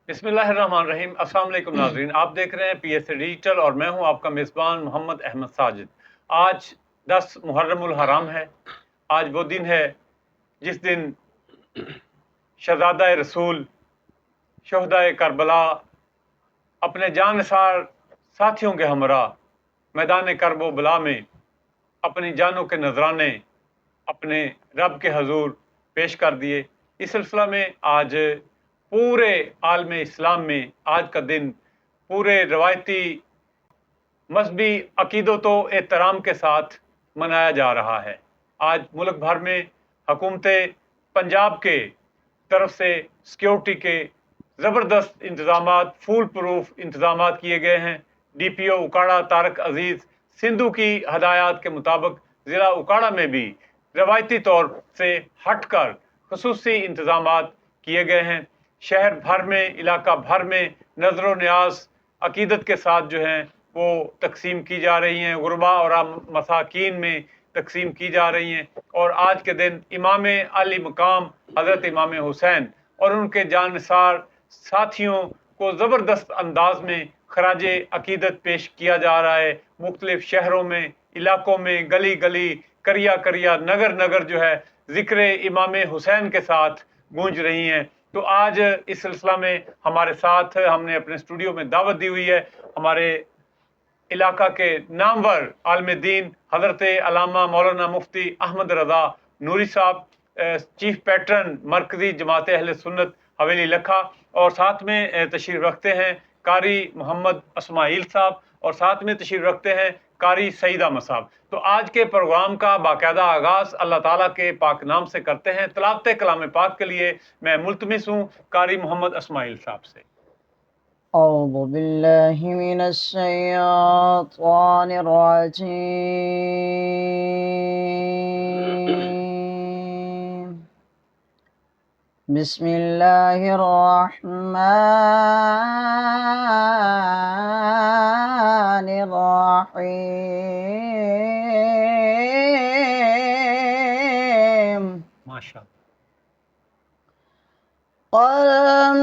بسم اللہ الرحمن الرحیم۔ السلام علیکم ناظرین، آپ دیکھ رہے ہیں پی ایس اے ڈیجیٹل اور میں ہوں آپ کا میزبان محمد احمد ساجد۔ آج 10 محرم الحرام ہے۔ آج وہ دن ہے جس دن شہزادہ رسول شہدائے کربلا اپنے جان نثار ساتھیوں کے ہمراہ میدان کرب و بلا میں اپنی جانوں کے نذرانے اپنے رب کے حضور پیش کر دیے۔ اس سلسلہ میں آج پورے عالم اسلام میں آج کا دن پورے روایتی مذہبی عقیدت و احترام کے ساتھ منایا جا رہا ہے۔ آج ملک بھر میں حکومت پنجاب کے طرف سے سیکیورٹی کے زبردست انتظامات، فول پروف انتظامات کیے گئے ہیں۔ ڈی پی او اکاڑا طارق عزیز سندھو کی ہدایات کے مطابق ضلع اکاڑا میں بھی روایتی طور سے ہٹ کر خصوصی انتظامات کیے گئے ہیں۔ شہر بھر میں، علاقہ بھر میں نظر و نیاز عقیدت کے ساتھ جو ہیں وہ تقسیم کی جا رہی ہیں، غربا اور مساکین میں تقسیم کی جا رہی ہیں۔ اور آج کے دن امام علی مقام حضرت امام حسین اور ان کے جانثار ساتھیوں کو زبردست انداز میں خراج عقیدت پیش کیا جا رہا ہے۔ مختلف شہروں میں، علاقوں میں، گلی گلی، کریا کریا، نگر نگر جو ہے ذکر امام حسین کے ساتھ گونج رہی ہیں۔ تو آج اس سلسلہ میں ہمارے ساتھ ہم نے اپنے اسٹوڈیو میں دعوت دی ہوئی ہے ہمارے علاقہ کے نامور عالم دین حضرت علامہ مولانا مفتی احمد رضا نوری صاحب، چیف پیٹرن مرکزی جماعت اہل سنت حویلی لکھا، اور ساتھ میں تشریف رکھتے ہیں قاری محمد اسماعیل صاحب، اور ساتھ میں تشریف رکھتے ہیں قاری سعید احمد صاحب۔ تو آج کے پروگرام کا باقاعدہ آغاز اللہ تعالیٰ کے پاک نام سے کرتے ہیں۔ تلاوت کلام پاک کے لیے میں ملتمس ہوں قاری محمد اسماعیل صاحب سے۔ أعوذ بالله من الشيطان الرجيم. بسم الله الرحمن الرحيم. ماشاء اللہ۔ قل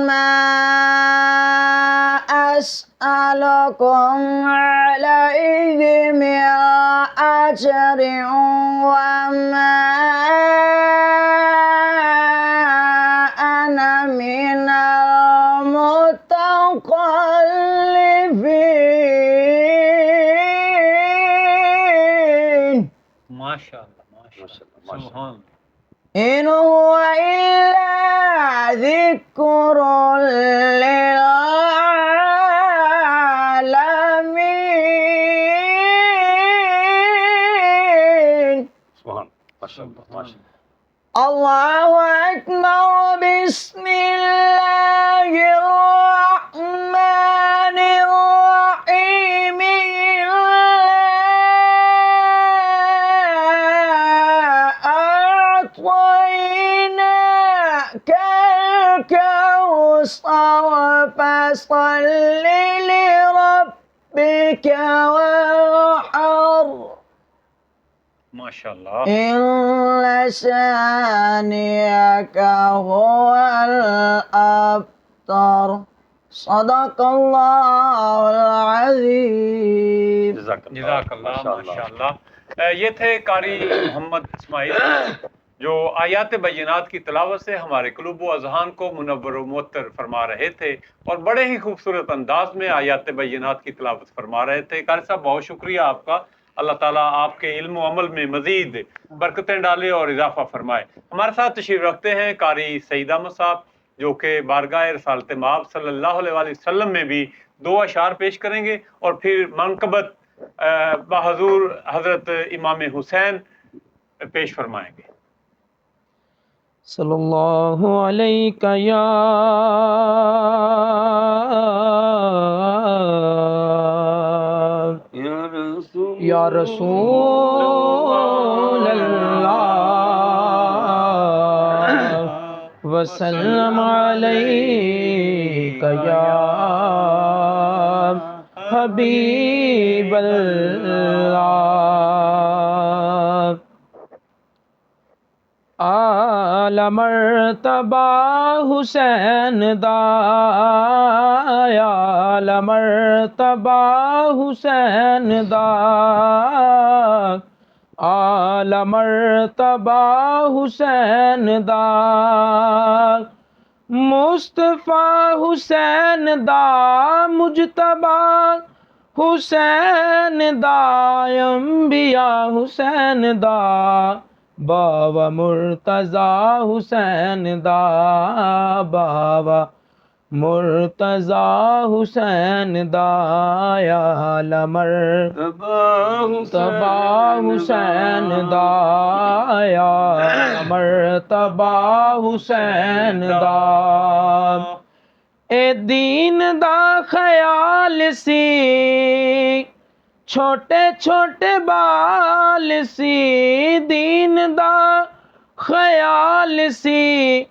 ما أسألكم عليه من أجر وما أنا من المتقلفين. ماشاء اللہ، ماشاء اللہ، سبحان اللہ۔ إن هو إلا ذكر للعالمين. سبحان اللہ۔ الله أكبر. بسم الله الرحمن الرحيم. أعطيناك الكوثر فصل لربك وانحر. ماشاء اللہ۔ إن شانئك هو الأبتر. صدق الله العظيم. جزاک اللہ، ماشاء اللہ۔ یہ تھے قاری محمد اسماعیل جو آیات بینات کی تلاوت سے ہمارے قلوب و اذہان کو منور و معطر فرما رہے تھے، اور بڑے ہی خوبصورت انداز میں آیات بینات کی تلاوت فرما رہے تھے۔ قاری صاحب بہت شکریہ آپ کا، اللہ تعالیٰ آپ کے علم و عمل میں مزید برکتیں ڈالے اور اضافہ فرمائے۔ ہمارے ساتھ تشریف رکھتے ہیں قاری سعید احمد صاحب جو کہ بارگاہ رسالت مآب صلی اللہ علیہ وآلہ وسلم میں بھی 2 اشعار پیش کریں گے، اور پھر منقبت بحضور حضرت امام حسین پیش فرمائیں گے۔ صلی اللہ علیہ یا رسول اللہ وسلم علیک یا حبیب اللہ. أعلى مرتبہ حسین دا یا مرتبہ حسین دا آل مرتبہ حسین دا مصطفیٰ حسین دا مجتبہ حسین دا انبیاء حسین دا بابا مرتضیٰ حسین دا بابا مرتضیٰ حسین دا یا مرتبہ حسین دا یا مرتبہ حسین دا اے دین دا خیال سی چھوٹے چھوٹے بال سی دین دا خیال سی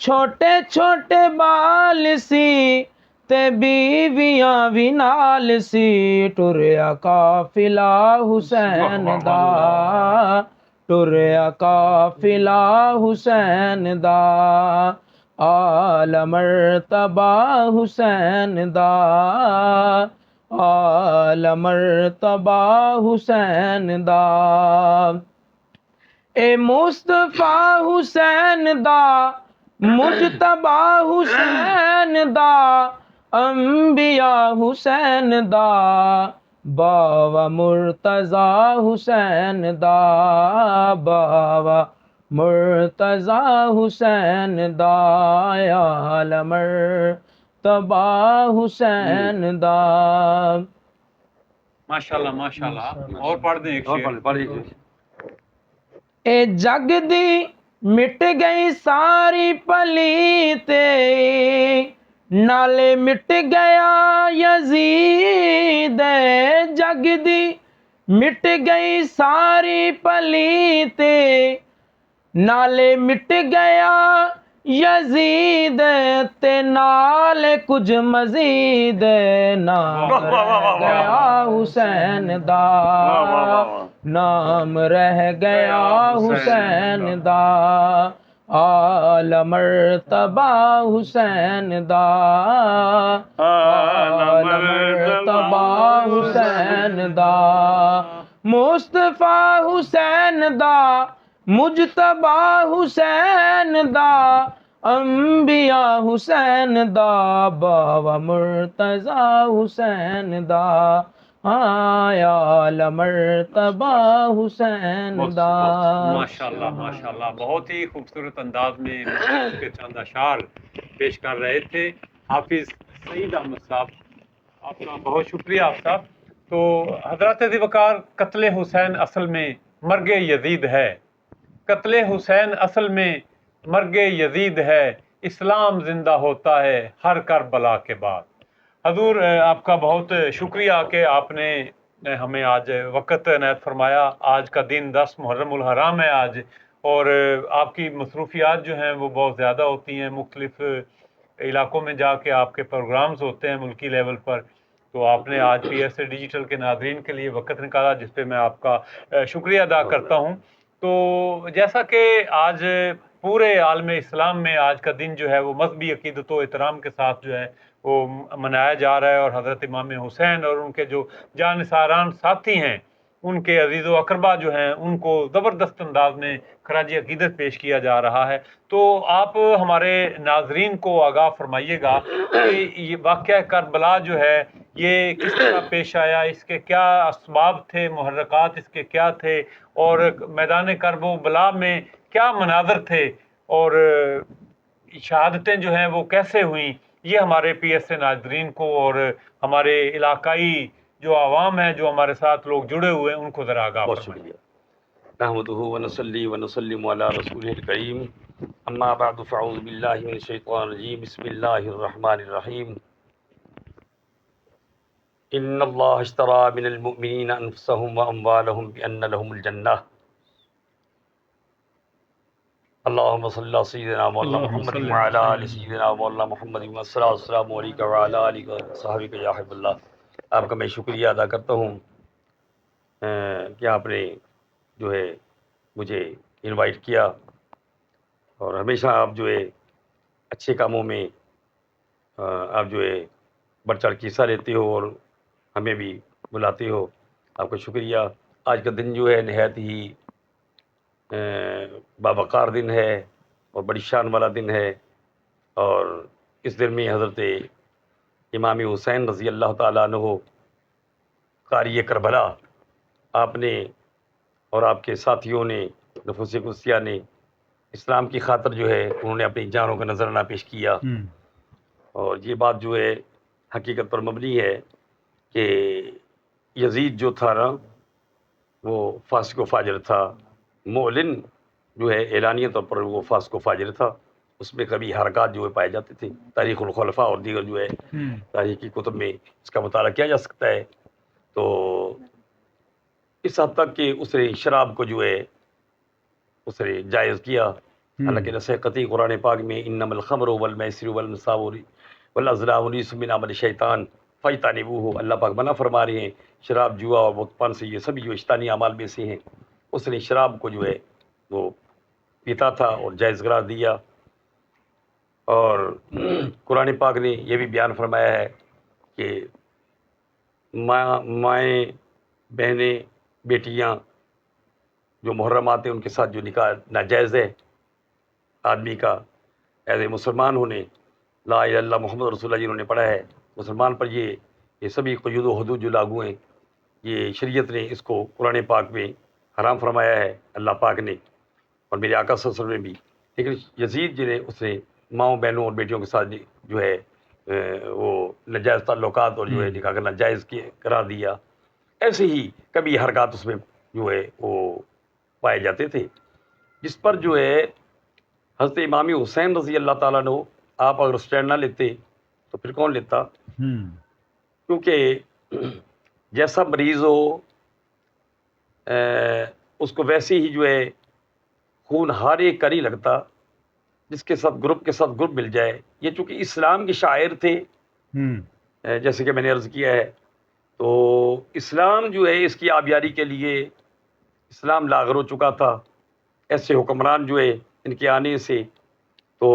چھوٹے چھوٹے بال سی تے بیویاں بھی نال سی ٹریا قافلہ حسین دا ٹریا قافلہ حسین دا آل مرتبہ حسین دا آل مرتبہ حسین دا اے مصطفیٰ حسین دا مجتبہ حسین دا انبیاء حسین دا بابا مرتضیٰ حسین دا بابا مرتضیٰ حسین دا آل مرتبہ حسین دا ماشاءاللہ ماشاءاللہ اور پڑھ دیں ایک شعر اے جگ دی مٹ گئی ساری پلیتے نالے مٹ گیا یزید جگ دی مٹ گئی ساری پلیتے نالے مٹ گیا یزید تے نال کچھ مزید نام رہ گیا حسین دا نام رہ گیا حسین دا آل مرتبہ حسین دا آل مرتبہ حسین دا مصطفیٰ حسین دا مجتبہ حسین دا انبیاء حسین دا بابا مرتضیٰ حسین دا آیا آل مرتبہ حسین دا ماشاءاللہ ماشاءاللہ بہت ہی خوبصورت انداز میں اس کے چند اشعار پیش کر رہے تھے حافظ سعید احمد صاحب، آپ کا بہت شکریہ آفتاب۔ تو حضرت ذی وقار، قتل حسین اصل میں مرگ یزید ہے، قتل حسین اصل میں مرگ یزید ہے، اسلام زندہ ہوتا ہے ہر کربلا کے بعد۔ حضور آپ کا بہت شکریہ کہ آپ نے ہمیں آج وقت عنایت فرمایا۔ آج کا دن 10 محرم الحرام ہے آج، اور آپ کی مصروفیات جو ہیں وہ بہت زیادہ ہوتی ہیں، مختلف علاقوں میں جا کے آپ کے پروگرامز ہوتے ہیں ملکی لیول پر، تو آپ نے آج پی ایس اے ڈیجیٹل کے ناظرین کے لیے وقت نکالا، جس پہ میں آپ کا شکریہ ادا کرتا ہوں۔ تو جیسا کہ آج پورے عالم اسلام میں آج کا دن جو ہے وہ مذہبی عقیدت و احترام کے ساتھ جو ہے وہ منایا جا رہا ہے، اور حضرت امام حسین اور ان کے جو جانثاران ساتھی ہیں، ان کے عزیز و اقربا جو ہیں، ان کو زبردست انداز میں خراج عقیدت پیش کیا جا رہا ہے۔ تو آپ ہمارے ناظرین کو آگاہ فرمائیے گا کہ یہ واقعہ کربلا جو ہے یہ کس طرح پیش آیا، اس کے کیا اسباب تھے، محرکات اس کے کیا تھے، اور میدان کرب و بلا میں کیا مناظر تھے، اور شہادتیں جو ہیں وہ کیسے ہوئیں، یہ ہمارے پی ایس اے ناظرین کو اور ہمارے علاقائی جو عوام ہیں، جو ہمارے ساتھ لوگ جڑے ہوئے ہیں، ان کو ذرا آگاہ بہت فرمائیے۔ شکریہ۔ نحمدہ ونصلی ونسلم علی رسولہ الکریم، اما بعد فاعوذ باللہ من الشیطان الرجیم، بسم اللہ الرحمن الرحیم۔ ان اللہ اشترى من المؤمنین انفسهم واموالهم بان لهم الجنہ۔ اللہم صلی اللہ سیدنا مولانا محمد وعلی آل سیدنا مولانا محمد والسلام علیکم وعلی آلہ وصحبہ یا حب اللہ۔ آپ کا میں شکریہ ادا کرتا ہوں کہ آپ نے جو ہے مجھے انوائٹ کیا اور ہمیشہ آپ جو ہے اچھے کاموں میں آپ جو ہے بڑھ چڑھ کے حصہ لیتے ہو اور ہمیں بھی بلاتے ہو. آپ کا شکریہ. آج کا دن جو ہے نہایت ہی باوقار دن ہے اور بڑی شان والا دن ہے. اور اس دن میں حضرت امام حسین رضی اللہ تعالیٰ عنہ قاری کربلا آپ نے اور آپ کے ساتھیوں نے نفوس قدسیہ نے اسلام کی خاطر جو ہے انہوں نے اپنی جانوں کا نذرانہ پیش کیا. اور یہ بات جو ہے حقیقت پر مبنی ہے کہ یزید جو تھا نا وہ فاسق و فاجر تھا. معلن جو ہے اعلانیہ طور پر وہ فاسق و فاجر تھا. اس میں کبھی حرکات جو ہے پائے جاتے تھے. تاریخ الخلفاء اور دیگر جو ہے تاریخی کتب میں اس کا مطالعہ کیا جا سکتا ہے. تو اس حد تک کہ اس نے شراب کو جو ہے اس نے جائز کیا. حالانکہ نص قطعی قرآن پاک میں انما الخمر والمیسر والانصاب والازلام رجس من عمل الشیطان فاجتنبوہ، اللہ پاک منع فرما رہے ہیں شراب، جوا اور مدپان سے، یہ سبھی جو شیطانی اعمال میں سے ہیں. اس نے شراب کو جو ہے وہ پیتا تھا اور جائز قرار دیا. اور قرآن پاک نے یہ بھی بیان فرمایا ہے کہ مائیں، بہنیں، بیٹیاں جو محرمات ہیں ان کے ساتھ جو نکاح ناجائز ہے آدمی کا. ایز اے مسلمان ہونے لا الہ الا اللہ محمد رسول اللہ جنہوں نے پڑھا ہے، مسلمان پر یہ سبھی قیود و حدود جو لاگو ہیں یہ شریعت نے اس کو قرآن پاک میں حرام فرمایا ہے اللہ پاک نے اور میرے آقا صلی اللہ علیہ وسلم نے بھی. لیکن یزید جنہیں اس نے ماؤں، بہنوں اور بیٹیوں کے ساتھ جو ہے وہ ناجائز تعلقات اور جو ہے نکاح کرنا جائز قرار دیا. ایسے ہی کبھی حرکات اس میں جو ہے وہ پائے جاتے تھے جس پر جو ہے حضرت امام حسین رضی اللہ تعالیٰ عنہ آپ اگر اسٹینڈ نہ لیتے تو پھر کون لیتا. کیونکہ جیسا مریض ہو اس کو ویسے ہی جو ہے خون ہر ایک کا نہیں لگتا جس کے ساتھ گروپ مل جائے. یہ چونکہ اسلام کے شاعر تھے جیسے کہ میں نے عرض کیا ہے، تو اسلام جو ہے اس کی آبیاری کے لیے اسلام لاغر ہو چکا تھا. ایسے حکمران جو ہے ان کے آنے سے تو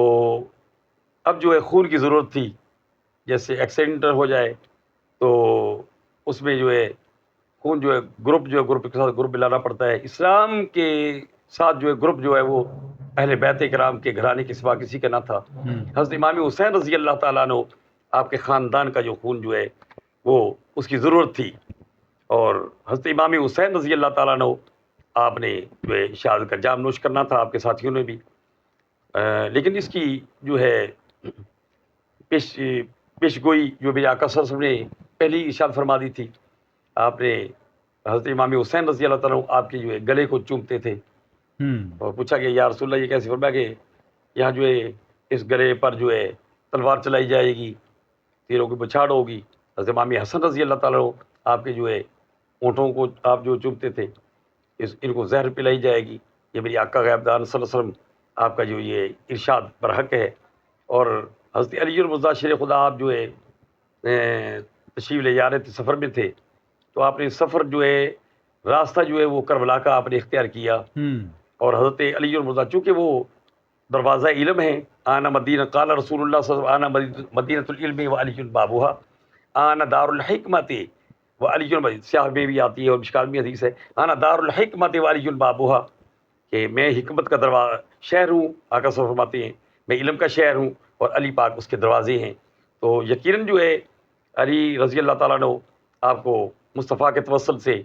اب جو ہے خون کی ضرورت تھی. جیسے ایکسیڈنٹ ہو جائے تو اس میں جو ہے خون جو ہے گروپ کے ساتھ گروپ ملانا پڑتا ہے. اسلام کے ساتھ جو ہے گروپ جو ہے وہ اہل بیت کرام کے گھرانے کے سوا کسی کا نہ تھا. حضرت امام حسین رضی اللہ تعالیٰ عنہ آپ کے خاندان کا جو خون جو ہے وہ اس کی ضرورت تھی. اور حضرت امام حسین رضی اللہ تعالیٰ عنہ آپ نے جو ہے شہادت کا جام نوش کرنا تھا، آپ کے ساتھیوں نے بھی. لیکن اس کی جو ہے پیش گوئی جو میرے آقا صلی اللہ علیہ وسلم نے پہلی ارشاد فرما دی تھی. آپ نے حضرت امام حسین رضی اللہ تعالیٰ عنہ آپ کے جو ہے گلے کو چومتے تے اور پوچھا کہ یا رسول اللہ یہ کیسے؟ فرمایا کہ یہاں جو ہے اس گلے پر جو ہے تلوار چلائی جائے گی، تیروں کی بچھاڑ ہوگی. حضرت امام حسن رضی اللہ تعالیٰ عنہ آپ کے جو ہے اونٹوں کو آپ جو چومتے تھے، ان کو زہر پلائی جائے گی. یہ میری آقا غیب دان صلی اللہ علیہ وسلم آپ کا جو یہ ارشاد برحق ہے. اور حضرت علی المرتضیٰ شیر خدا آپ جو ہے تشریف لے جا رہے تھے، سفر میں تھے، تو آپ نے سفر جو ہے راستہ جو ہے وہ کربلا کا آپ نے اختیار کیا. اور حضرت علی المرتضیٰ چونکہ وہ دروازہ علم ہے، آنا مدینہ قال رسول اللہ صلی اللہ علیہ وسلم آنا مدینۃ العلم و علی بابوہا آنا دار الحکمت و علی سیاح میں بھی آتی ہے اور مشکات میں حدیث ہے آنا دار الحکمت و علی بابوہا کہ میں حکمت کا دروازہ شہر ہوں. آقا صلی اللہ علیہ وسلم فرماتے ہیں میں علم کا شہر ہوں اور علی پاک اس کے دروازے ہیں. تو یقیناً جو ہے علی رضی اللہ تعالیٰ عنہ آپ کو مصطفیٰ کے توسل سے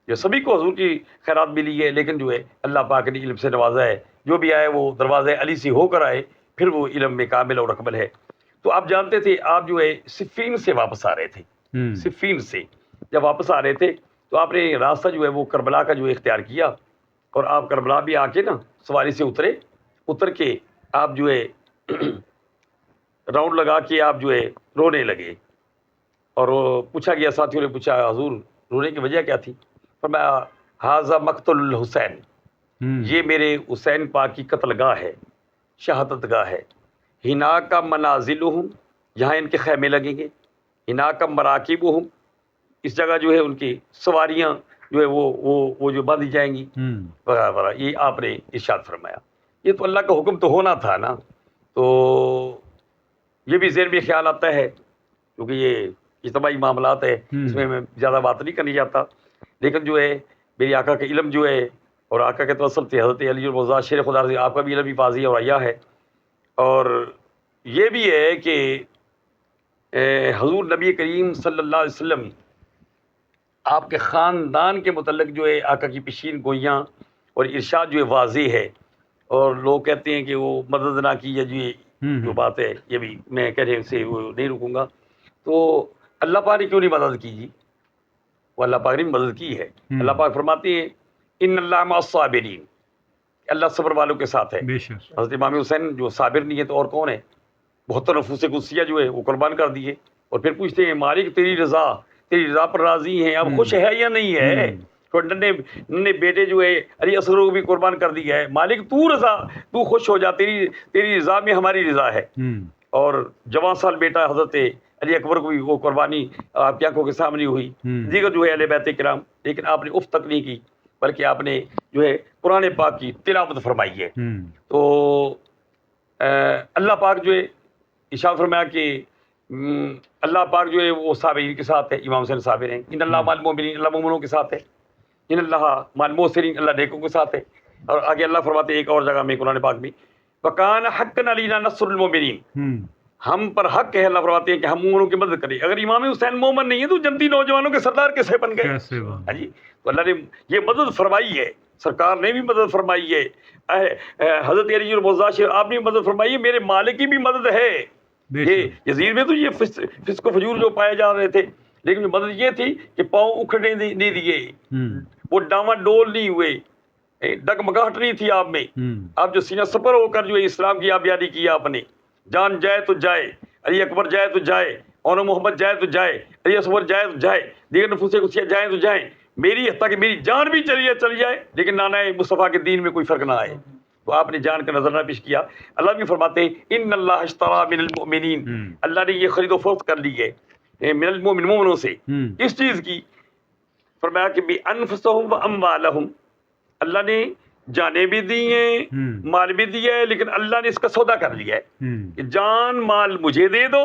جو سبھی کو حضور کی خیرات ملی ہے، لیکن جو ہے اللہ پاک نے علم سے نوازا ہے. جو بھی آئے وہ دروازہ علی سے ہو کر آئے، پھر وہ علم میں کامل اور اکمل ہے. تو آپ جانتے تھے آپ جو ہے صفین سے واپس آ رہے تھے. صفین سے جب واپس آ رہے تھے تو آپ نے راستہ جو ہے وہ کربلا کا جو اختیار کیا. اور آپ کربلا بھی آ کے نا سواری سے اتر کے آپ جو ہے راؤنڈ لگا کے آپ جو ہے رونے لگے. اور پوچھا گیا، ساتھیوں نے پوچھا حضور رونے کی وجہ کیا تھی؟ فرمایا ھذا مقتل الحسین، یہ میرے حسین پاک کی قتل گاہ ہے، شہادت گاہ ہے. ہنا کا منازلہم، یہاں ان کے خیمے لگیں گے. ہنا کا مراکبہم، اس جگہ جو ہے ان کی سواریاں جو ہے وہ جو باندھی جائیں گی وغیرہ وغیرہ. یہ آپ نے ارشاد فرمایا. یہ تو اللہ کا حکم تو ہونا تھا نا. تو یہ بھی ذہن میں خیال آتا ہے کیونکہ یہ اجتماعی معاملات ہے, اس میں زیادہ بات نہیں کرنی چاہتا, لیکن جو ہے میری آقا کا علم جو ہے اور آقا کے توسل سے حضرت علی المرتضیٰ شیر خدا رضی آپ کا بھی علم بھی واضح اور عیا ہے. اور یہ بھی ہے کہ حضور نبی کریم صلی اللہ علیہ وسلم آپ کے خاندان کے متعلق جو ہے آقا کی پیشین گوئیاں اور ارشاد جو ہے واضح ہے, اور لوگ کہتے ہیں کہ وہ مدد نہ کی یا جو بات ہے, یہ بھی میں کہنے سے وہ نہیں رکوں گا. تو اللہ پاک نے کیوں نہیں مدد کی جی؟ وہ اللہ پاک نے مدد کی ہے. اللہ پاک فرماتے ہیں ان اللہ مع الصابرین, اللہ صبر والوں کے ساتھ ہے. حضرت امام حسین جو صابر نہیں ہے تو اور کون ہے؟ 72 نفوس قدسیہ جو ہے وہ قربان کر دیے, اور پھر پوچھتے ہیں مالک تیری رضا پر راضی ہیں, اب خوش ہے یا نہیں ہے؟ ننے بیٹے جو ہے علی اصغر کو بھی قربان کر دیا ہے. مالک تو خوش ہو جا, تیری رضا میں ہماری رضا ہے. اور جوان سال بیٹا حضرت علی اکبر کو بھی وہ قربانی آپ کی آنکھوں کے سامنے ہوئی. دیگر جو ہے اہل بیت کرام, لیکن آپ نے اف تک نہیں کی, بلکہ آپ نے جو ہے قرآن پاک کی تلاوت فرمائی ہے. تو اللہ پاک جو ہے ارشاد فرمایا کہ اللہ پاک جو ہے وہ صابرین کے ساتھ ہے. امام حسین صابر ہیں. ان اللہ مع المؤمنین, اللہ مومنوں کے ساتھ ہے. ان اللہ مع المحسنین, اللہ نیکوں کے ساتھ ہے. اور آگے اللہ فرماتے ہیں ایک اور جگہ میں قرآن پاک میں وَكَانَ حَقًّا عَلَيْنَا نَصْرُ الْمُؤْمِنِينَ, ہم پر حق ہے, اللہ فرماتے ہیں کہ ہم مومنوں کی مدد کریں. اگر امام حسین مومن نہیں ہے تو جنتی نوجوانوں کے سردار کیسے بن گئے؟ ہاں جی, تو اللہ نے یہ مدد فرمائی ہے, سرکار نے بھی مدد فرمائی ہے, حضرت علی المرتضیٰ شیر آپ نے بھی مدد فرمائی ہے, میرے مالک کی بھی مدد ہے. یہ یزید میں تو یہ فسق و فجور جو پائے جا رہے تھے, لیکن مدد یہ تھی کہ پاؤں اکھڑنے نہیں دیے, وہ ڈاما ڈول نہیں ہوئے, ڈگمگاہٹ نہیں تھی آپ میں. آپ جو سینہ سپر ہو کر جو اسلام کی آبیاری کی آپ نے, جان جائے تو جائے, علی اکبر جائے تو جائے, اور محمد جائے تو جائے, علی اصغر جائے تو جائے, دیگر نفوس قدسیہ جائیں تو جائیں, میری حتیٰ کہ میری جان بھی چلی جائے, لیکن نانا مصطفیٰ کے دین میں کوئی فرق نہ آئے. تو آپ نے جان کا نظرانہ پیش کیا. اللہ بھی فرماتے ہیں ان اللہ اشترى من المؤمنین, اللہ نے یہ خرید و فروخت کر لی ہے من المؤمن, مومنوں سے. اس چیز کی فرمایا کہ بانفسهم واموالهم, اللہ نے جانیں بھی دی ہیں, مال بھی دیا ہے, لیکن اللہ نے اس کا سودا کر لیا ہے کہ جان مال مجھے دے دو,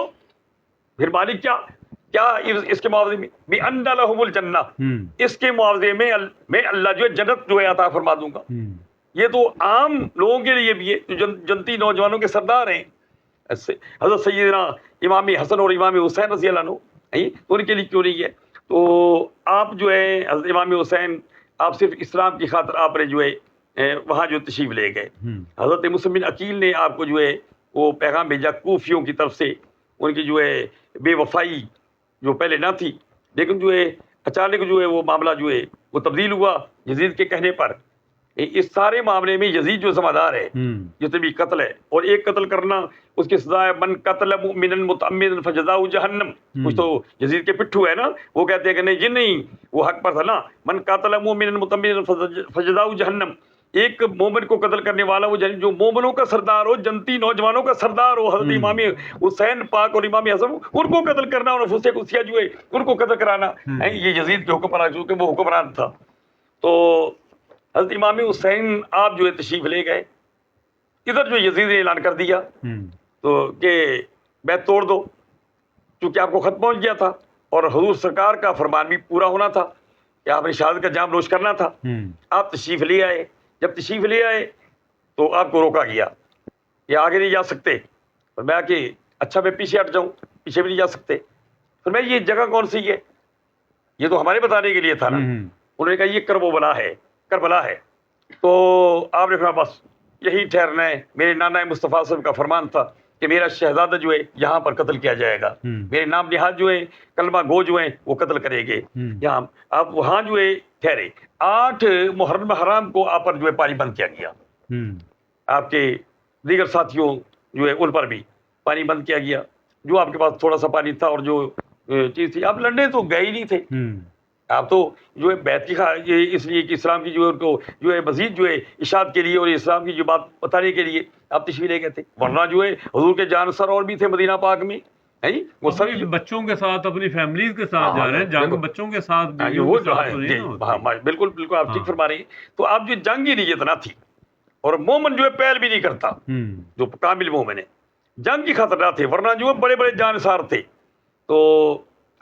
پھر مالک کیا اس کے معاوضے میں بِأَنَّ لَهُمُ الْجَنَّةِ, اس کے معاوضے میں اللہ جو ہے جنت جو ہے عطا فرما دوں گا. یہ تو عام لوگوں کے لیے بھی ہے جو جنتی نوجوانوں کے سردار ہیں, حضرت سیدنا امام حسن اور امام حسین رضی اللہ عنہ, تو ان کے لیے کیوں نہیں ہے؟ تو آپ جو ہے حضرت امام حسین, آپ صرف اسلام کی خاطر آپ نے جو ہے وہاں جو تشریف لے گئے. حضرت مسلم بن عقیل نے آپ کو جو ہے وہ پیغام بھیجا کوفیوں کی طرف سے, ان کی جو ہے بے وفائی جو پہلے نہ تھی, لیکن جو ہے اچانک جو ہے وہ معاملہ جو ہے وہ تبدیل ہوا یزید کے کہنے پر. اس سارے معاملے میں یزید جو ذمہ دار ہے, جتنے بھی قتل ہے, اور ایک قتل کرنا اس کی سزا ہے من قتل مؤمنا متعمدا فجزاؤہ جہنم. کچھ تو یزید کے پٹھو ہے نا, وہ کہتے ہیں کہ نہیں جی نہیں, وہ حق پر تھا نا, من قتل مؤمنا متعمدا فجزاؤہ جہنم, ایک مومن کو قتل کرنے والا وہ جو مومنوں کا سردار ہو, جنتی نوجوانوں کا سردار ہو, حضرت امام حسین پاک اور امام حسن, ان کو قتل کرنا, اور نفوس قدسیہ جو ہے ان کو قتل کرانا, یہ یزید کے حکم پر, کیونکہ وہ حکمران تھا. تو حضرت امام حسین آپ جو ہے تشریف لے گئے, ادھر جو یزید نے اعلان کر دیا تو کہ بیعت توڑ دو, چونکہ آپ کو خط پہنچ گیا تھا اور حضور سرکار کا فرمان بھی پورا ہونا تھا کہ آپ نے شہادت کا جام نوش کرنا تھا. آپ تشریف لے آئے, جب تشریف لے آئے تو آپ کو روکا گیا کہ آگے نہیں جا سکتے. اور میں کہ اچھا میں پیچھے ہٹ جاؤں, پیچھے بھی نہیں جا سکتے. پھر میں یہ جگہ کون سی ہے, یہ تو ہمارے بتانے کے لیے تھا نا. انہوں نے کہا یہ کربلا ہے. تو آپ نے کہا بس یہی ٹھہرنا ہے, میرے نانا مصطفیٰ صاحب کا فرمان تھا کہ میرا شہزادہ جو ہے یہاں پر قتل کیا جائے گا, میرے نام نہاد جو ہے کلمہ گو جو ہیں وہ قتل کرے گے یہاں. آپ وہاں جو ہے ٹھہرے. 8 محرم حرام کو آپ پر جو ہے پانی بند کیا گیا, آپ کے دیگر ساتھیوں جو ہے ان پر بھی پانی بند کیا گیا. جو آپ کے پاس تھوڑا سا پانی تھا اور جو چیز تھی, آپ لڑنے تو گئے ہی نہیں تھے. آپ تو جو ہے بیعت کی اس لیے کہ اسلام کی جو ہے ان کو جو ہے مزید جو ہے اشاعت کے لیے اور اسلام کی جو بات بتانے کے لیے آپ تشریف لے گئے تھے, ورنہ جو ہے حضور کے جانسر اور بھی تھے مدینہ پاک میں. وہ سبھی بچوں کے ساتھ, اپنی فیملیز کے ساتھ جا رہے ہیں, جنگ بچوں کے ساتھ, بالکل بالکل آپ ٹھیک فرما رہے ہیں. تو آپ جو جنگ ہی نیت نہ تھی, اور مومن جو ہے پہل بھی نہیں کرتا جو کامل مومن ہے. جنگ کی خاطر نہ تھے, ورنہ جو ہے بڑے بڑے جانثار تھے. تو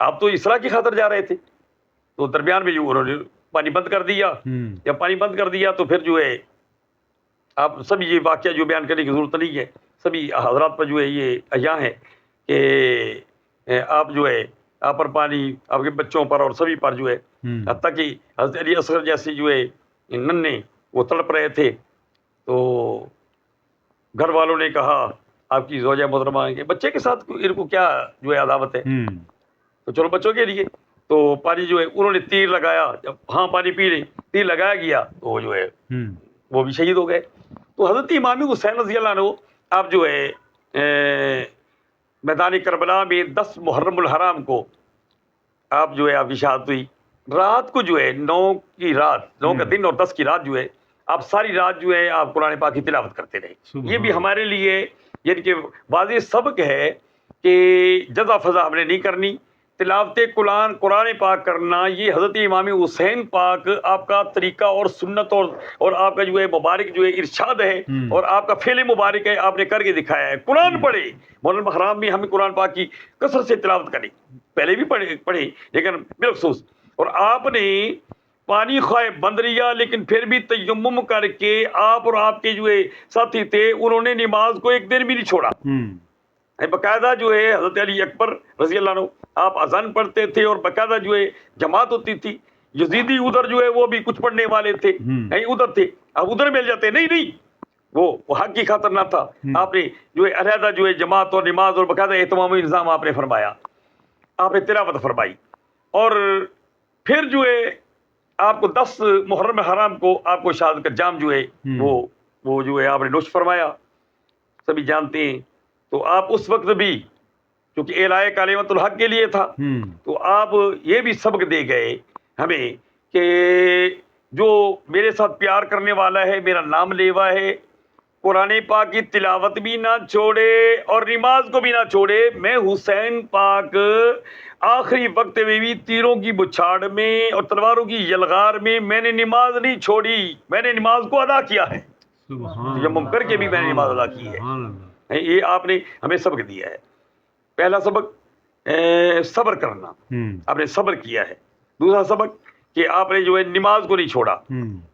آپ تو اصلاح کی خاطر جا رہے تھے, تو درمیان میں جو انہوں نے پانی بند کر دیا. جب پانی بند کر دیا تو پھر جو ہے آپ سبھی یہ واقعہ جو بیان کرنے کی ضرورت نہیں ہے, سبھی حضرات پر جو ہے یہ احیاء ہے کہ آپ جو ہے آپ پر پانی آپ کے بچوں پر اور سبھی پر جو ہے, حتیٰ کہ حضرت علی اصغر جیسی جو ہے ننھے وہ تڑپ رہے تھے. تو گھر والوں نے کہا آپ کی زوجہ محترمہ کے بچے کے ساتھ ان کو کیا جو ہے عداوت ہے, تو چلو بچوں کے لیے. تو پانی جو ہے انہوں نے تیر لگایا, جب ہاں پانی پی لیں, تیر لگایا گیا تو وہ جو ہے وہ بھی شہید ہو گئے. تو حضرت امام حسین رضی اللہ عنہ آپ جو ہے میدان کربلا میں 10 محرم الحرام کو آپ جو ہے آپ کی شہادت ہوئی. رات کو جو ہے 9 کی رات, 9 کا دن اور 10 کی رات جو ہے آپ ساری رات جو ہے آپ قرآن پاک کی تلاوت کرتے رہے. یہ بھی ہمارے لیے یعنی کہ واضح سبق ہے کہ جزا فضا ہم نے نہیں کرنی. تلاوت قرآن پاک کرنا یہ حضرت امام حسین پاک آپ کا طریقہ اور سنت اور آپ کا جو ہے مبارک جو ہے ارشاد ہے اور آپ کا فعل مبارک ہے, آپ نے کر کے دکھایا ہے. قرآن پڑھے, محرم حرام میں ہمیں قرآن پاک کی کثرت سے تلاوت کریں, پہلے بھی پڑھے لیکن بالخصوص. اور آپ نے پانی خواہ بند لیا لیکن پھر بھی تیمم کر کے آپ اور آپ کے جو ہے ساتھی تھے انہوں نے نماز کو ایک دن بھی نہیں چھوڑا. باقاعدہ جو ہے حضرت علی اکبر رضی اللہ عنہ آپ اذان پڑھتے تھے اور باقاعدہ جو ہے جماعت ہوتی تھی. یزیدی ادھر جو ہے وہ بھی کچھ پڑھنے والے تھے, ادھر تھے, اب ادھر مل جاتے. نہیں وہ حق کی خاطر نہ تھا. آپ نے جو ہے علیحدہ جو ہے جماعت اور نماز اور باقاعدہ اہتمامی نظام آپ نے فرمایا, آپ نے تلاوت فرمائی. اور پھر جو ہے آپ کو 10 محرم حرام کو آپ کو شہادت کا جام جو ہے وہ جو ہے آپ نے نوش فرمایا, سبھی جانتے ہیں. تو آپ اس وقت بھی کیونکہ اعلاء کلمۃ الحق کے لیے تھا, تو آپ یہ بھی سبق دے گئے ہمیں کہ جو میرے ساتھ پیار کرنے والا ہے, میرا نام لیوا ہے, قرآن پاک کی تلاوت بھی نہ چھوڑے اور نماز کو بھی نہ چھوڑے. میں حسین پاک آخری وقت میں بھی تیروں کی بچھاڑ میں اور تلواروں کی یلغار میں نے نماز نہیں چھوڑی, میں نے نماز کو ادا کیا ہے. تیمم کر کے بھی میں نے نماز ادا کی ہے. یہ آپ نے ہمیں سبق دیا ہے. پہلا سبق صبر کرنا, آپ نے صبر کیا ہے. دوسرا سبق کہ آپ نے جو ہے نماز کو نہیں چھوڑا.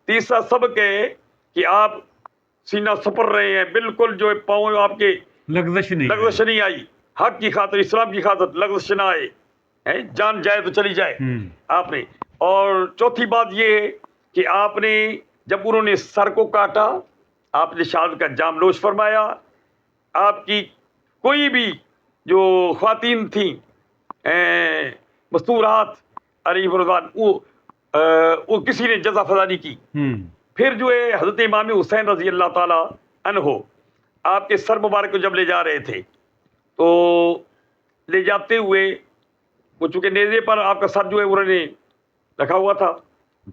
تیسرا سبق ہے کہ آپ سینہ سپر رہے ہیں, بالکل جو ہے پاؤں آپ کے لغزش نہیں آئی, حق کی خاطر اسلام کی خاطر لغزش نہ آئے, جان جائے تو چلی جائے آپ نے. اور چوتھی بات یہ ہے کہ آپ نے جب انہوں نے سر کو کاٹا آپ نے شہادت کا جام نوش فرمایا. آپ کی کوئی بھی جو خواتین تھیں مستورات علیہ رضوان وہ کسی نے جزا فضا نہیں کی. پھر جو ہے حضرت امام حسین رضی اللہ تعالی عنہ آپ کے سر مبارک کو جب لے جا رہے تھے تو لے جاتے ہوئے وہ چونکہ نیزے پر آپ کا سر جو ہے انہوں نے رکھا ہوا تھا,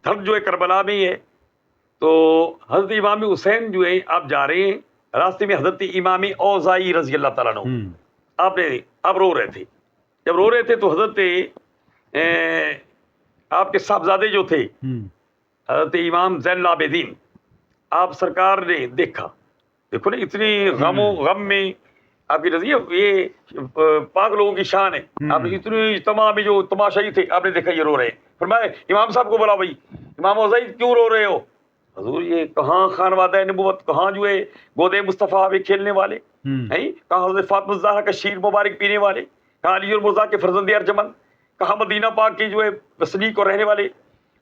دھڑ جو ہے کربلا میں ہی ہے. تو حضرت امام حسین جو ہے آپ جا رہے ہیں, راستے میں حضرت امام اوزائی رضی اللہ تعالیٰ عنہ آپ رو رہے تھے. جب رو رہے تھے تو حضرت آپ کے صاحبزادے جو تھے حضرت امام زین العابدین آپ سرکار نے دیکھا, دیکھو نا اتنی غم میں آپ کی نظریہ, یہ پاک لوگوں کی شان ہے. آپ نے اتنی تمام جو تماشائی تھے آپ نے دیکھا یہ رو رہے. فرمایا امام صاحب کو بلا, بھائی امام اوزائی کیوں رو رہے ہو؟ حضور یہ کہاں خانوادہ نبوت, کہاں جو ہے گودے مصطفیٰ میں کھیلنے والے, کہاں حضرت فاطمہ الزہرا کا شیر مبارک پینے والے, کہاں علی المرتضیٰ کے فرزند ارجمند, کہاں مدینہ پاک کے جو ہے وسنیک اور رہنے والے,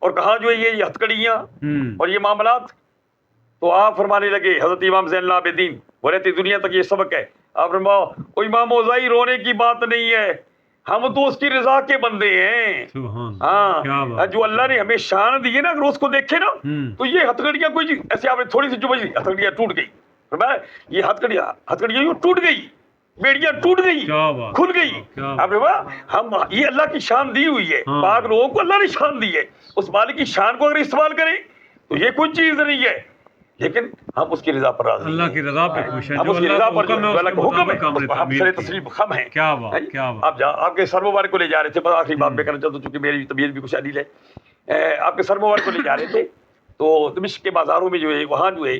اور کہاں جو ہے یہ ہتھکڑیاں اور یہ معاملات. تو آپ فرمانے لگے حضرت امام زین العابدین, وہ رہتی دنیا تک یہ سبق ہے. آپ فرماؤ امام اوزائی رونے کی بات نہیں ہے, ہم تو اس کی رضا کے بندے ہیں. ہاں جو اللہ نے ہمیں شان دی ہے نا, اگر اس کو دیکھے نا تو یہ ہتھکڑیاں کوئی ایسے آپ نے تھوڑی سی چبھی ہتھکڑیاں ٹوٹ گئی. یہ ہتھکڑیاں ٹوٹ گئی, بیڑیاں ٹوٹ گئی, کھل گئی. آپ نے ہم یہ اللہ کی شان دی ہوئی ہے, پاک لوگوں کو اللہ نے شان دی ہے. اس مالک کی شان کو اگر استعمال کریں تو یہ کوئی چیز نہیں ہے, لیکن ہم اس کی رضا پر راضی ہیں, اللہ کی رضا پہ خوش ہیں, ہم اس کی رضا پر جو اللہ کا حکم ہے ہم سر تسلیم خم ہیں. کیا بات. آپ کے سر مبارک کو لے جا رہے تھے, بس آخری بات میں کرنا چاہتا ہوں چونکہ میری طبیعت بھی کچھ علیل ہے. آپ کے سر مبارک کو لے جا رہے تھے تو دمشق کے بازاروں میں جو ہے وہاں جو ہے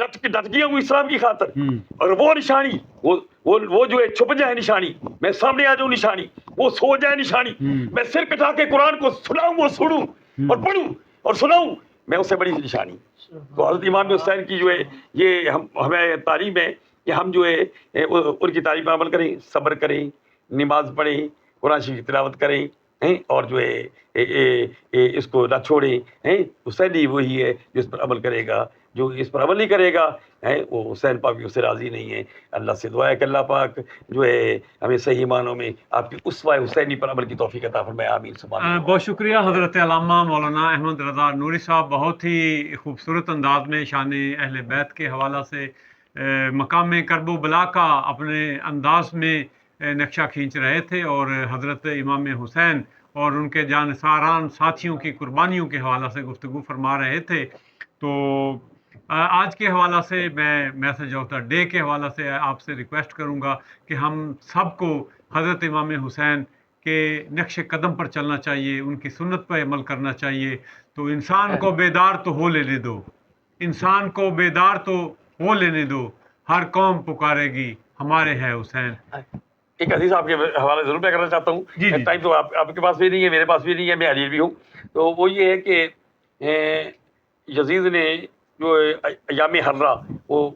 ڈٹ گیا ہوں اسلام کی خاطر، اور وہ نشانی وہ جو ہے چھپ جائے نشانی، میں سامنے آ جاؤں نشانی، وہ سو جائے نشانی، میں سر کٹا کے قرآن کو سناؤں، وہ سنوں اور پڑھوں اور سناؤں، میں اس سے بڑی نشانی۔ تو حضرت امام حسین کی جو ہے یہ ہمیں تعلیم ہے کہ ہم جو ہے ان کی تعلیم پر عمل کریں، صبر کریں، نماز پڑھیں، قرآن شریف کی تلاوت کریں، اور جو ہے اس کو نہ چھوڑیں۔ حسین وہی ہے جو اس پر عمل کرے گا، جو اس پر عمل نہیں کرے گا وہ حسین پاک بھی اس سے راضی نہیں ہے۔ اللہ سے دعا ہے کہ اللہ پاک جو ہے ہمیں صحیح معنوں میں آپ کی اسوہ حسینی پر عمل کی توفیق عطا فرمائے، آمین سبحان اللہ۔ بہت شکریہ حضرت علامہ مولانا احمد رضا نوری صاحب، بہت ہی خوبصورت انداز میں شان اہل بیت کے حوالہ سے مقام کرب و بلا کا اپنے انداز میں نقشہ کھینچ رہے تھے، اور حضرت امام حسین اور ان کے جانثاران ساتھیوں کی قربانیوں کے حوالہ سے گفتگو فرما رہے تھے۔ تو آج کے حوالہ سے میں میسج آف دا ڈے کے حوالہ سے آپ سے ریکویسٹ کروں گا کہ ہم سب کو حضرت امام حسین کے نقش قدم پر چلنا چاہیے، ان کی سنت پر عمل کرنا چاہیے۔ تو انسان کو بیدار تو ہو لینے دو، انسان کو بیدار تو ہو لینے دو، ہر قوم پکارے گی ہمارے ہے حسین۔ ایک حدیث آپ کے حوالے ضرور میں کرنا چاہتا ہوں، ٹائم تو آپ کے پاس بھی نہیں ہے، میرے پاس بھی نہیں ہے، میں علی بھی ہوں۔ تو وہ یہ ہے کہ یزید نے جو ایام حرہ وہ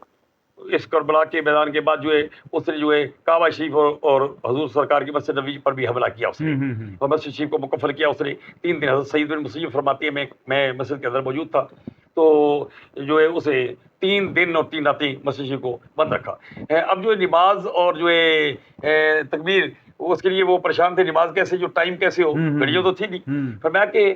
اس کربلا کے میدان کے بعد جو ہے اس نے جو ہے کعبہ شریف اور حضور سرکار کی مسجد نبوی پر بھی حملہ کیا اس نے، اور مسجد شریف کو مکفل کیا اس نے 3 دن۔ حضرت سعید بن مسیب فرماتے ہیں میں مسجد کے اندر موجود تھا، تو جو ہے اسے 3 دن اور 3 راتیں مسجد شریف کو بند رکھا۔ اب جو ہے نماز اور جو ہے تکبیر، اس کے لیے وہ پریشان تھے، نماز کیسے، جو ٹائم کیسے ہو، گھڑیوں تو تھی نہیں۔ فرمایا کہ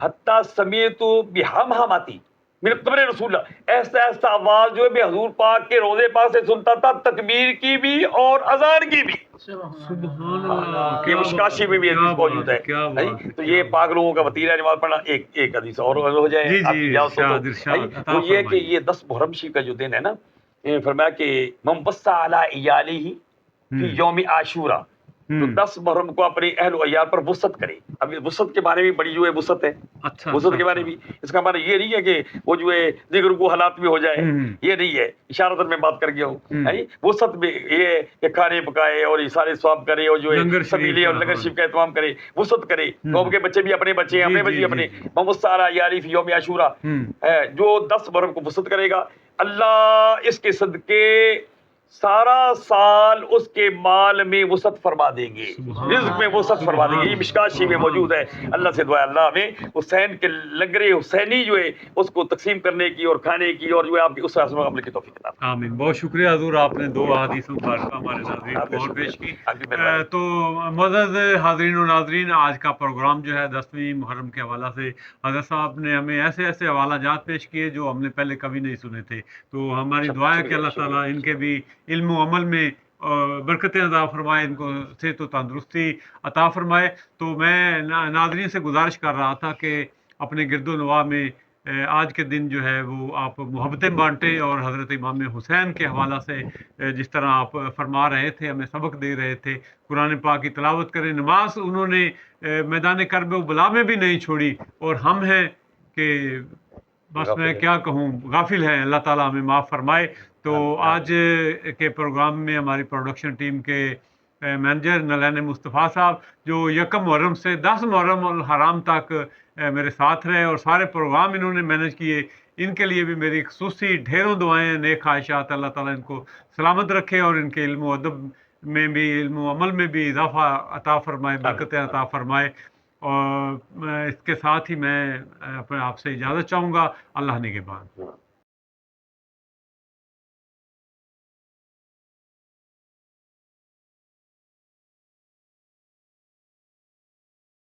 حتیٰ سمیعت بہمہماتی من قبر رسول اللہ، ایسا ایسا آواز جو ہے میں حضور پاک کے روضے پاک سے سنتا تھا، تکبیر کی بھی اور اذان کی بھی۔ سبحان اللہ، یہ مشکاشی میں بھی حدیث موجود ہے۔ تو یہ پاک لوگوں کا وطیرہ ہے نماز پڑھنا۔ ایک حدیث اور ہو جائے آپ کی اجازت ہو تو، وہ یہ کہ یہ 10 محرم شریف کا جو دن ہے نا، فرمایا کہ من وصى على عیالہ فی یوم عاشورہ، تو 10 محرم کو اپنے اہل و عیال پر وسعت کرے۔ اب وسعت کے بارے میں بڑی جو ہے وسعت ہے، وسعت کے بارے میں اس کا معنی یہ نہیں ہے کہ وہ جو ہے دیگر کو حالات میں ہو جائے، یہ نہیں ہے، اشارتاً میں بات کر گیا ہوں۔ وسعت میں یہ کہ کھانے پکائے اور یہ سارے ثواب کرے، اور جو ہے سبیلے اور لنگر شریف کا اہتمام کرے، وسعت کرے، قوم کے بچے بھی اپنے بچے، اپنے بچے اپنے، من وصى على عیالہ فی یوم عاشورہ، جو 10 محرم کو وسعت کرے گا، اللہ اس کے صدقے سارا سال اس کے مال میں وسعت فرما دیں گے، رزق میں وسعت فرما دیں گے۔ یہ مشکات شریف میں موجود ہے۔ اللہ سے دعا اللہ ہمیں حسین کے لنگر حسینی جو ہے اس کو تقسیم کرنے کی اور کھانے کی، اور جو ہے آپ کی اس عمل عمل کی توفیق عطا فرمائے۔ آمین۔ بہت شکریہ حضور، آپ نے 2 احادیث مبارکہ ہمارے ناظرین کو اور پیش کی۔ تو معزز حاضرین و ناظرین، آج کا پروگرام جو ہے 10ویں محرم کے حوالہ سے حضرت صاحب نے ہمیں ایسے ایسے حوالہ جات پیش کیے جو ہم نے پہلے کبھی نہیں سنے تھے۔ تو ہماری دعا ہے کہ اللہ تعالیٰ ان کے بھی علم و عمل میں برکتیں عطا فرمائے، ان کو صحت و تندرستی عطا فرمائے۔ تو میں ناظرین سے گزارش کر رہا تھا کہ اپنے گرد و نواح میں آج کے دن جو ہے وہ آپ محبتیں بانٹیں، اور حضرت امام حسین کے حوالہ سے جس طرح آپ فرما رہے تھے، ہمیں سبق دے رہے تھے، قرآن پاک کی تلاوت کریں، نماز انہوں نے میدان کرب و بلا میں بھی نہیں چھوڑی، اور ہم ہیں کہ بس میں کیا کہوں، غافل ہیں، اللہ تعالیٰ ہمیں معاف فرمائے۔ تو آج کے پروگرام میں ہماری پروڈکشن ٹیم کے مینیجر نلین مصطفیٰ صاحب، جو 1 محرم سے 10 محرم الحرام تک میرے ساتھ رہے اور سارے پروگرام انہوں نے مینیج کیے، ان کے لیے بھی میری خصوصی ڈھیروں دعائیں، نیک خواہشات، اللہ تعالیٰ ان کو سلامت رکھے اور ان کے علم و ادب میں بھی، علم و عمل میں بھی اضافہ عطا فرمائے، برکتیں عطا فرمائے۔ اور اس کے ساتھ ہی میں آپ سے اجازت چاہوں گا۔ اللہ نگہبان۔